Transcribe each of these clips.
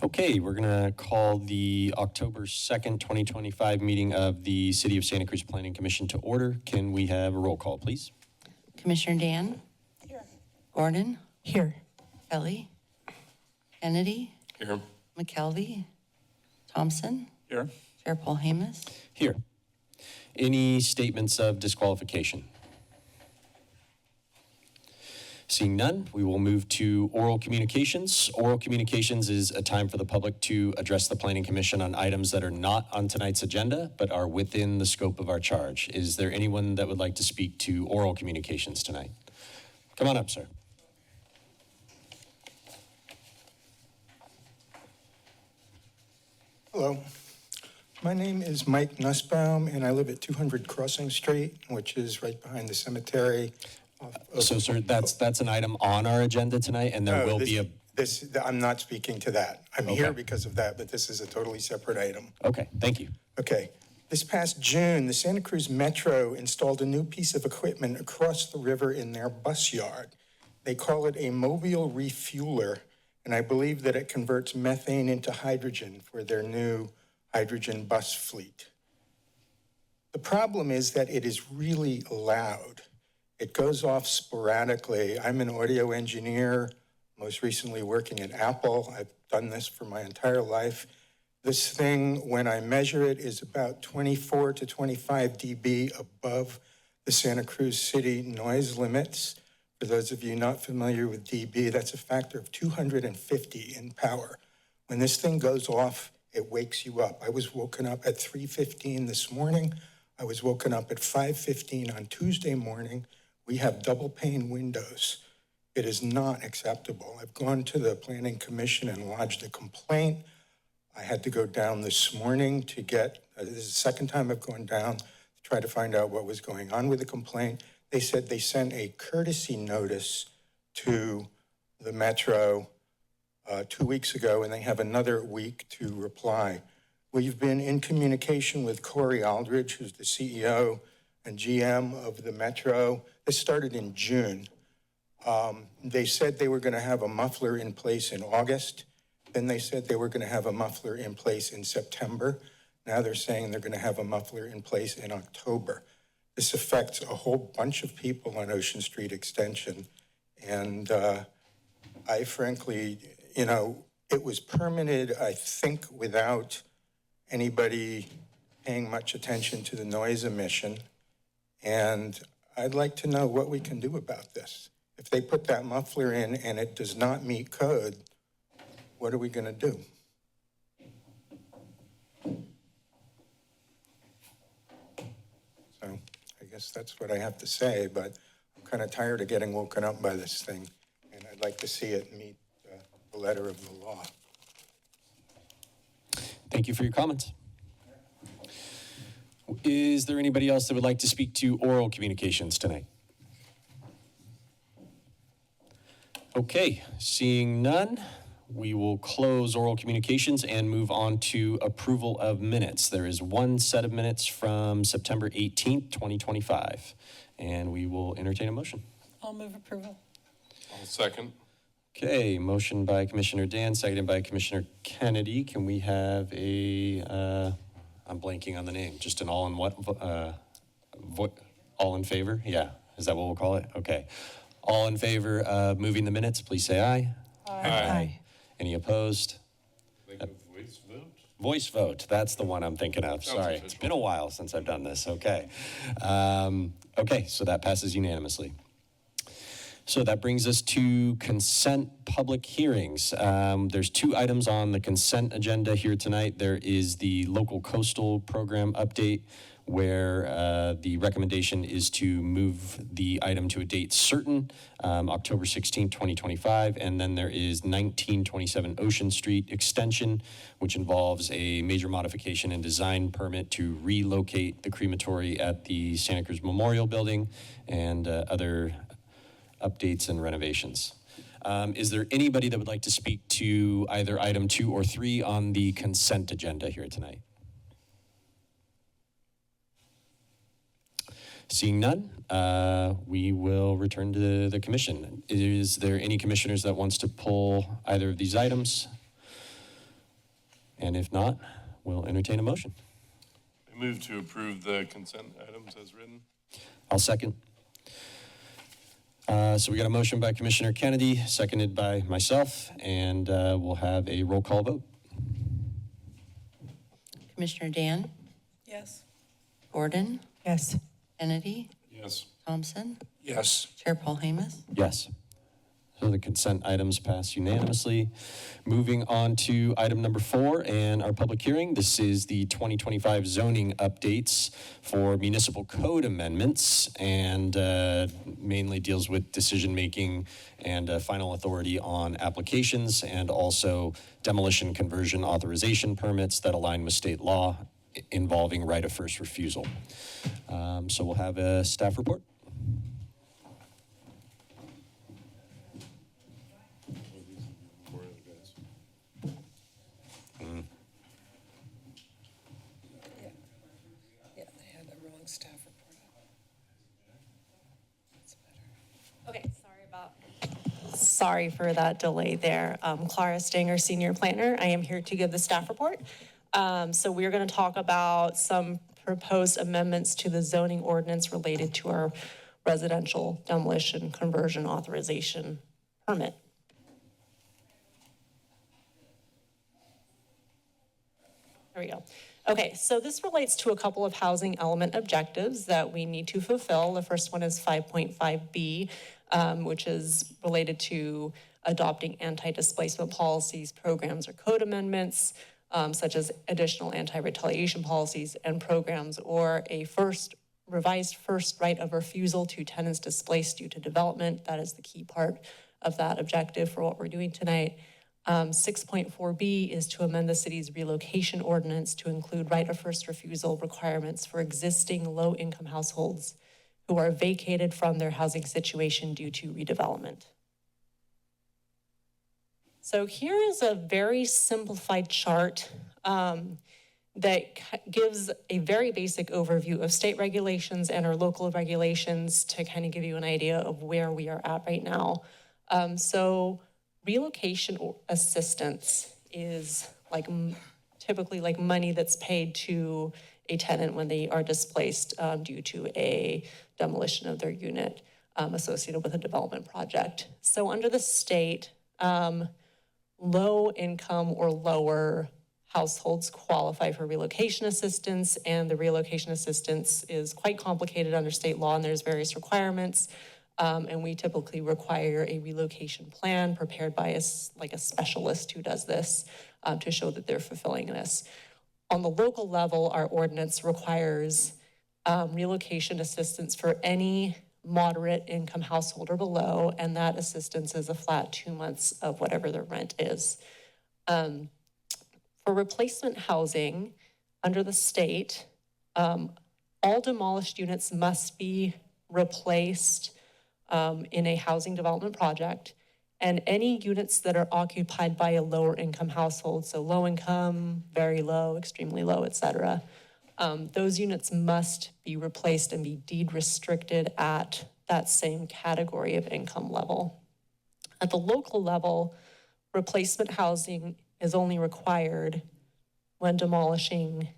Okay, we're going to call the October 2nd, 2025 meeting of the City of Santa Cruz Planning Commission to order. Can we have a roll call, please? Commissioner Dan? Here. Gordon? Here. Kelly? Kennedy? Here. McKelvey? Thompson? Here. Chair Paul Hamas? Here. Any statements of disqualification? Seeing none, we will move to oral communications. Oral communications is a time for the public to address the Planning Commission on items that are not on tonight's agenda, but are within the scope of our charge. Is there anyone that would like to speak to oral communications tonight? Come on up, sir. Hello. My name is Mike Nussbaum, and I live at 200 Crossing Street, which is right behind the cemetery. So, sir, that's an item on our agenda tonight, and there will be a... I'm not speaking to that. I'm Okay. here because of that, but this is a totally separate item. Okay, thank you. Okay. This past June, the Santa Cruz Metro installed a new piece of equipment across the river in their bus yard. They call it a mobile refueler, and I believe that it converts methane into hydrogen for their new hydrogen bus fleet. The problem is that it is really loud. It goes off sporadically. I'm an audio engineer, most recently working at Apple. I've done this for my entire life. This thing, when I measure it, is about 24 to 25 dB above the Santa Cruz City noise limits. For those of you not familiar with dB, that's a factor of 250 in power. When this thing goes off, it wakes you up. I was woken up at 3:15 this morning. I was woken up at 5:15 on Tuesday morning. We have double pane windows. It is not acceptable. I've gone to the Planning Commission and lodged a complaint. I had to go down this morning to get, this is the second time I've gone down to try to find out what was going on with the complaint. They said they sent a courtesy notice to the Metro 2 weeks ago, and they have another week to reply. We've been in communication with Corey Aldridge, who's the CEO and GM of the Metro. This started in June. They said they were going to have a muffler in place in August. Then they said they were going to have a muffler in place in September. Now they're saying they're going to have a muffler in place in October. This affects a whole bunch of people on Ocean Street Extension. And I frankly, it was permitted, I think, without anybody paying much attention to the noise emission. And I'd like to know what we can do about this. If they put that muffler in and it does not meet code, what are we going to do? So I guess that's what I have to say, but I'm kind of tired of getting woken up by this thing, and I'd like to see it meet the letter of the law. Thank you for your comments. Is there anybody else that would like to speak to oral communications tonight? Okay, seeing none, we will close oral communications and move on to approval of minutes. There is one set of minutes from September 18th, 2025, and we will entertain a motion. I'll move approval. I'll second. Okay, motion by Commissioner Dan, seconded by Commissioner Kennedy. Can we have I'm blanking on the name, just an all in what, all in favor? Yeah, is that what we'll call it? Okay. All in favor of moving the minutes, please say aye. Aye. Any opposed? Like a voice vote? Voice vote, that's the one I'm thinking of. Sounds Sorry, official. it's been a while since I've done this. Okay. Okay, so that passes unanimously. So that brings us to consent public hearings. There's two items on the consent agenda here tonight. There is the local coastal program update, where the recommendation is to move the item to a date certain, October 16, 2025. And then there is 1927 Ocean Street extension, which involves a major modification and design permit to relocate the crematory at the Santa Cruz Memorial Building and other updates and renovations. Is there anybody that would like to speak to either item 2 or 3 on the consent agenda here tonight? Seeing none, we will return to the commission. Is there any commissioners that wants to pull either of these items? And if not, we'll entertain a motion. I move to approve the consent items as written. I'll second. So we got a motion by Commissioner Kennedy, seconded by myself, and we'll have a roll call vote. Commissioner Dan? Yes. Gordon? Yes. Kennedy? Yes. Thompson? Yes. Chair Paul Hamus? Yes. So the consent items pass unanimously. Moving on to item number 4 and our public hearing. This is the 2025 zoning updates for municipal code amendments and mainly deals with decision-making and final authority on applications and also demolition conversion authorization permits that align with state law involving right of first refusal. So we'll have a staff report. Yeah, they had the wrong staff report up. That's better. Okay, sorry for that delay there. Clara Stanger, Senior Planner. I am here to give the staff report. So we're going to talk about some proposed amendments to the zoning ordinance related to our residential demolition conversion authorization permit. There we go. Okay, so this relates to a couple of housing element objectives that we need to fulfill. The first one is 5.5B, which is related to adopting anti-displacement policies, programs, or code amendments, such as additional anti-retaliation policies and programs, or a revised first right of refusal to tenants displaced due to development. That is the key part of that objective for what we're doing tonight. 6.4B is to amend the city's relocation ordinance to include right of first refusal requirements for existing low-income households who are vacated from their housing situation due to redevelopment. So here is a very simplified chart that gives a very basic overview of state regulations and our local regulations to kind of give you an idea of where we are at right now. So relocation assistance is typically like money that's paid to a tenant when they are displaced due to a demolition of their unit associated with a development project. So under the state, low income or lower households qualify for relocation assistance, and the relocation assistance is quite complicated under state law, and there's various requirements. And we typically require a relocation plan prepared by a specialist who does this to show that they're fulfilling this. On the local level, our ordinance requires relocation assistance for any moderate income household or below, and that assistance is a flat 2 months of whatever the rent is. For replacement housing, under the state, all demolished units must be replaced in a housing development project, and any units that are occupied by a lower income household, so low income, very low, extremely low, et cetera, those units must be replaced and be deed restricted at that same category of income level. At the local level, replacement housing is only required when demolishing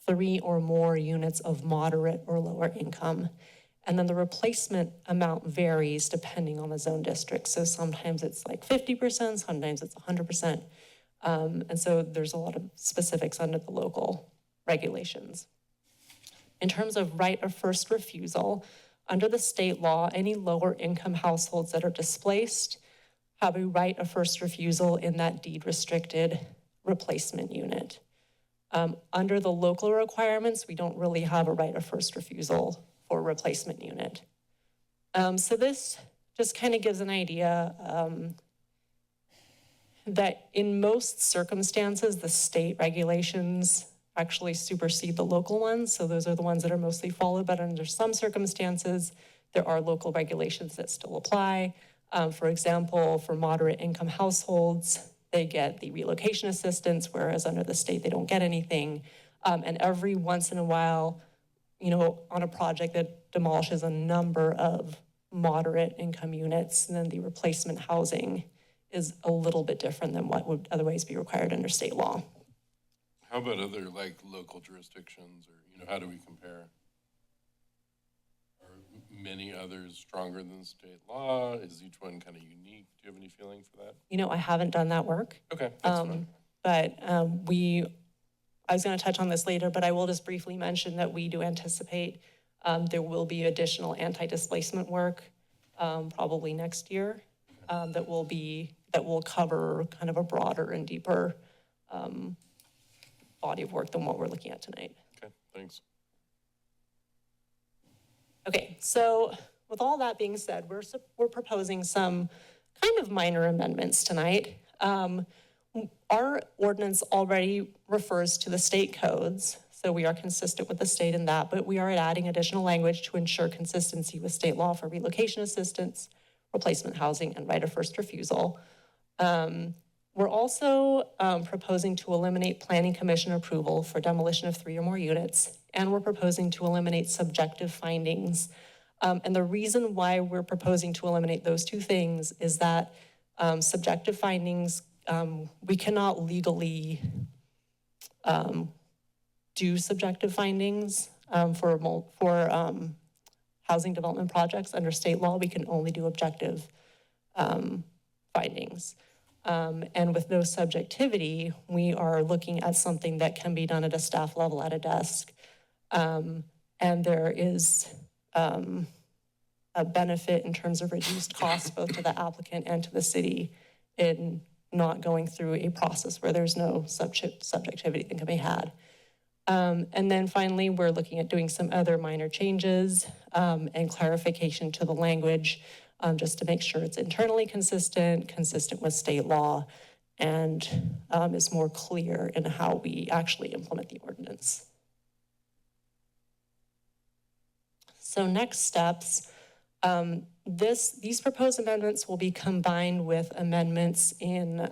3 or more units of moderate or lower income. And then the replacement amount varies depending on the zone district. So sometimes it's like 50%, sometimes it's 100%. And so there's a lot of specifics under the local regulations. In terms of right of first refusal, under the state law, any lower income households that are displaced have a right of first refusal in that deed restricted replacement unit. Under the local requirements, we don't really have a right of first refusal for replacement unit. So this just kind of gives an idea that in most circumstances, the state regulations actually supersede the local ones. So those are the ones that are mostly followed, but under some circumstances, there are local regulations that still apply. For example, for moderate income households, they get the relocation assistance, whereas under the state, they don't get anything. And every once in a while, on a project that demolishes a number of moderate income units, and then the replacement housing is a little bit different than what would otherwise be required under state law. How about other, like, local jurisdictions, or, how do we compare? Are many others stronger than state law? Is each one kind of unique? Do you have any feeling for that? I haven't done that work. Okay, that's fine. But I was going to touch on this later, but I will just briefly mention that we do anticipate there will be additional anti-displacement work probably next year that will cover kind of a broader and deeper body of work than what we're looking at tonight. Okay, thanks. Okay, so with all that being said, we're proposing some kind of minor amendments tonight. Our ordinance already refers to the state codes, so we are consistent with the state in that, but we are adding additional language to ensure consistency with state law for relocation assistance, replacement housing, and right of first refusal. We're also proposing to eliminate planning commission approval for demolition of 3 or more units, and we're proposing to eliminate subjective findings. And the reason why we're proposing to eliminate those two things is that subjective findings, we cannot legally do subjective findings for housing development projects under state law. We can only do objective findings. And with no subjectivity, we are looking at something that can be done at a staff level at a desk. And there is a benefit in terms of reduced costs both to the applicant and to the city in not going through a process where there's no subjectivity that can be had. And then finally, we're looking at doing some other minor changes and clarification to the language just to make sure it's internally consistent with state law, and is more clear in how we actually implement the ordinance. So next steps, these proposed amendments will be combined with amendments in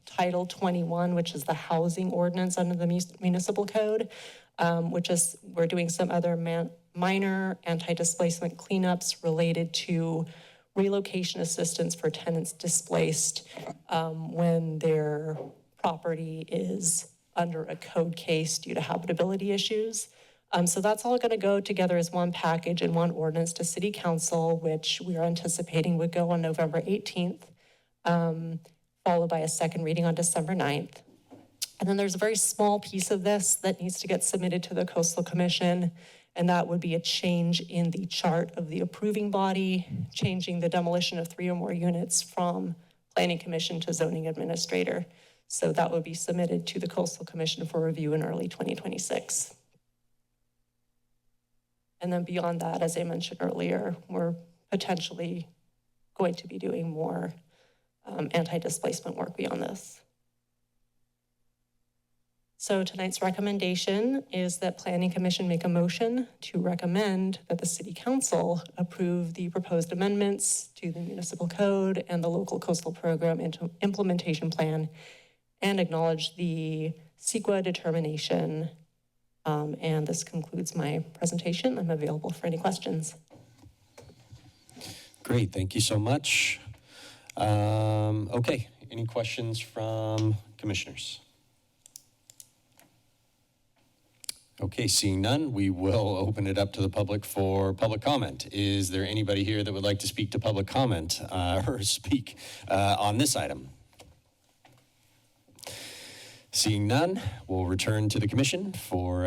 Title 21, which is the housing ordinance under the municipal code, we're doing some other minor anti-displacement cleanups related to relocation assistance for tenants displaced when their property is under a code case due to habitability issues. So that's all going to go together as one package and one ordinance to City Council, which we are anticipating would go on November 18th, followed by a second reading on December 9th. And then there's a very small piece of this that needs to get submitted to the Coastal Commission, and that would be a change in the chart of the approving body, changing the demolition of 3 or more units from Planning Commission to Zoning Administrator. So that would be submitted to the Coastal Commission for review in early 2026. And then beyond that, as I mentioned earlier, we're potentially going to be doing more anti-displacement work beyond this. So tonight's recommendation is that Planning Commission make a motion to recommend that the City Council approve the proposed amendments to the municipal code and the local coastal program implementation plan, and acknowledge the CEQA determination. And this concludes my presentation. I'm available for any questions. Great, thank you so much. Okay, any questions from commissioners? Okay, seeing none, we will open it up to the public for public comment. Is there anybody here that would like to speak to public comment or speak on this item? Seeing none, we'll return to the commission for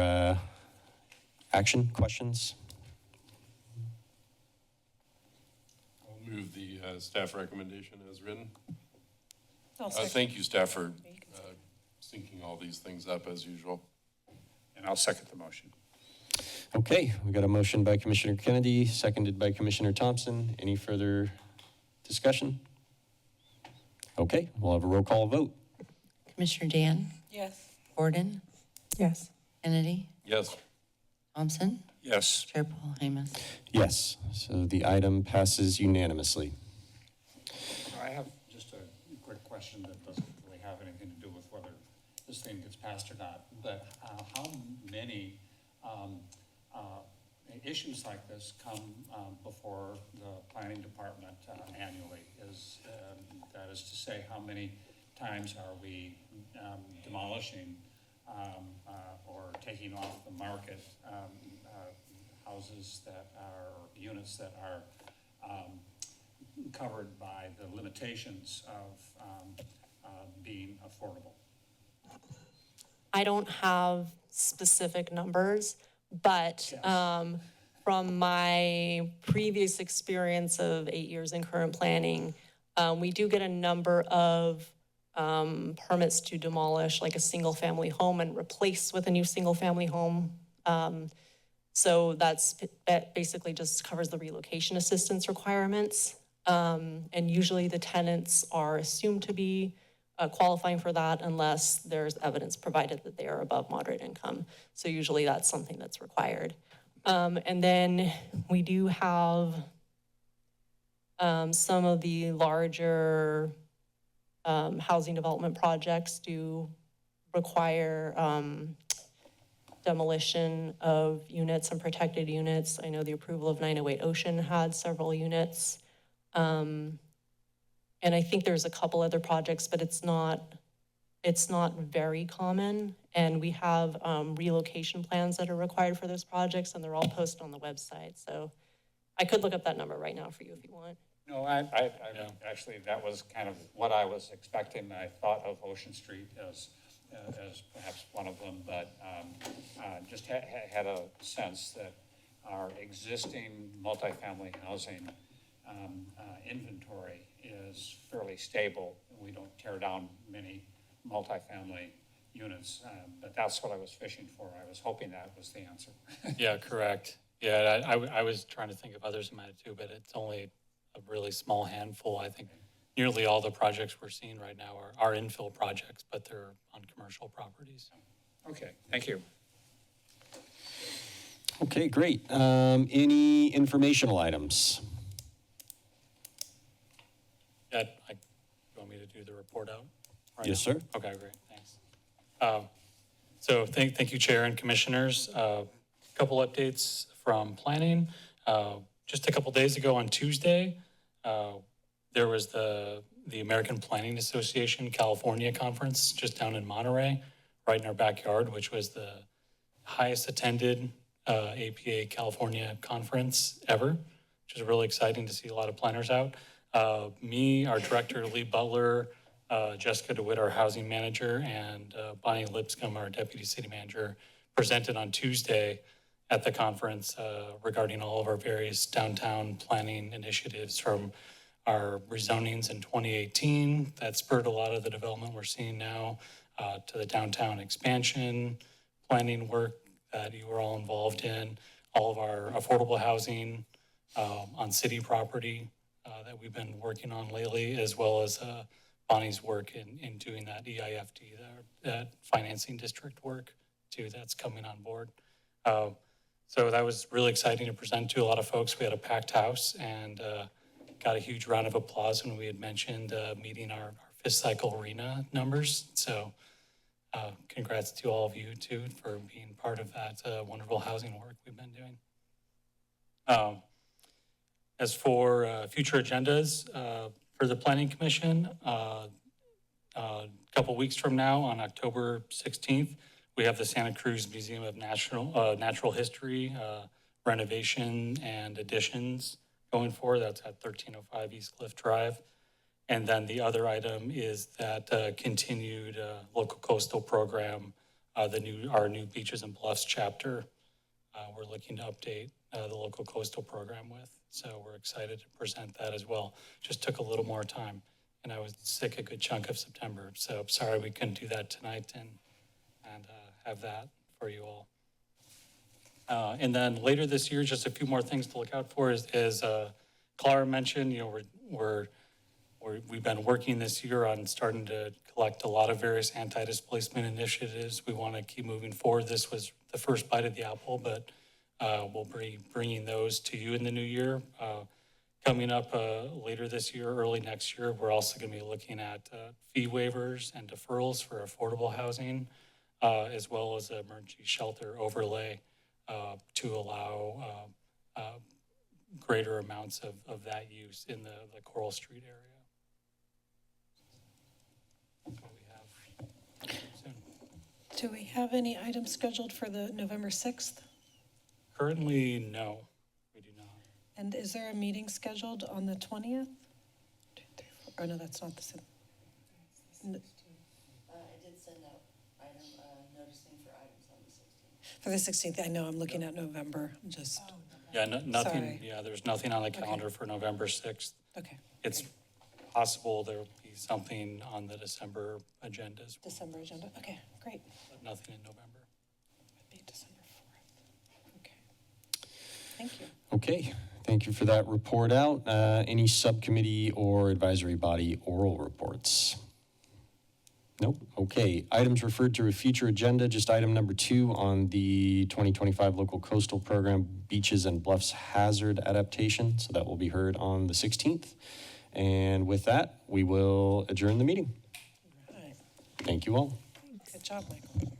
action, questions. I'll move the staff recommendation as written. I'll second. Thank you, staff, for syncing all these things up as usual. And I'll second the motion. Okay, we got a motion by Commissioner Kennedy, seconded by Commissioner Thompson. Any further discussion? Okay, we'll have a roll call vote. Commissioner Dan, Yes. Gordon, Yes. Kennedy, Yes. Thompson, Yes. Chair Paul Hamas. Yes, so the item passes unanimously. I have just a quick question that doesn't really have anything to do with whether this thing gets passed or not, but how many issues like this come before the planning department annually? That is to say, how many times are we demolishing or taking off the market houses that are, or units that are covered by the limitations of being affordable. I don't have specific numbers, but Yes. from my previous experience of 8 years in current planning, we do get a number of permits to demolish like a single-family home and replace with a new single-family home. So that basically just covers the relocation assistance requirements. And usually the tenants are assumed to be qualifying for that unless there's evidence provided that they are above moderate income. So usually that's something that's required. And then we do have some of the larger housing development projects do require demolition of units and protected units. I know the approval of 908 Ocean had several units. And I think there's a couple other projects, but it's not very common. And we have relocation plans that are required for those projects, and they're all posted on the website. So I could look up that number right now for you if you want. No, actually, that was kind of what I was expecting. I thought of Ocean Street as perhaps one of them, but just had a sense that our existing multifamily housing inventory is fairly stable. We don't tear down many multifamily units, but that's what I was fishing for. I was hoping that was the answer. Yeah, correct. Yeah, I was trying to think of others in mind too, but it's only a really small handful. I think nearly all the projects we're seeing right now are infill projects, but they're on commercial properties. Okay, thank you. Okay, great. Any informational items? Yeah, you want me to do the report out? right Yes, now? sir. Okay, great, thanks. So thank you, Chair and Commissioners. Couple updates from planning. Just a couple days ago on Tuesday, there was the American Planning Association California Conference just down in Monterey, right in our backyard, which was the highest attended APA California conference ever, which is really exciting to see a lot of planners out. Me, our director, Lee Butler, Jessica DeWitt, our housing manager, and Bonnie Lipscomb, our deputy city manager, presented on Tuesday at the conference regarding all of our various downtown planning initiatives, from our rezonings in 2018 that spurred a lot of the development we're seeing now, to the downtown expansion planning work that you were all involved in, all of our affordable housing on city property that we've been working on lately, as well as Bonnie's work in doing that EIFD, that financing district work too, that's coming on board. So that was really exciting to present to a lot of folks. We had a packed house and got a huge round of applause when we had mentioned meeting our fifth cycle arena numbers. So congrats to all of you too for being part of that wonderful housing work we've been doing. As for future agendas for the Planning Commission, a couple weeks from now on October 16th, we have the Santa Cruz Museum of Natural History renovation and additions going forward. That's at 1305 East Cliff Drive. And then the other item is that continued local coastal program, our new Beaches and Bluffs chapter. We're looking to update the local coastal program with. So we're excited to present that as well. Just took a little more time, and I was sick a good chunk of September. So sorry we couldn't do that tonight and have that for you all. And then later this year, just a few more things to look out for is Clara mentioned, we've been working this year on starting to collect a lot of various anti-displacement initiatives. We want to keep moving forward. This was the first bite of the apple, but we'll be bringing those to you in the new year. Coming up later this year, early next year, we're also going to be looking at fee waivers and deferrals for affordable housing, as well as an emergency shelter overlay to allow greater amounts of that use in the Coral Street area. That's what we have soon. Do we have any items scheduled for the November 6th? Currently, no, we do not. And is there a meeting scheduled on the 20th? Oh, no, that's not the same. I did send out noticing for items on the 16th. For the 16th, I know, I'm looking at November, I'm just, Yeah, nothing, Sorry. yeah, there's nothing on the calendar for November 6th. okay. It's possible there will be something on the December agenda as well, December agenda, okay, great. but nothing in November. Would be December 4th. Okay. Thank you. Okay, thank you for that report out. Any subcommittee or advisory body oral reports? Nope. Okay, items referred to a future agenda, just item number 2 on the 2025 local coastal program, beaches and bluffs hazard adaptation. So that will be heard on the 16th. And with that, we will adjourn the meeting. All right. Thank you all. Good job, Michael.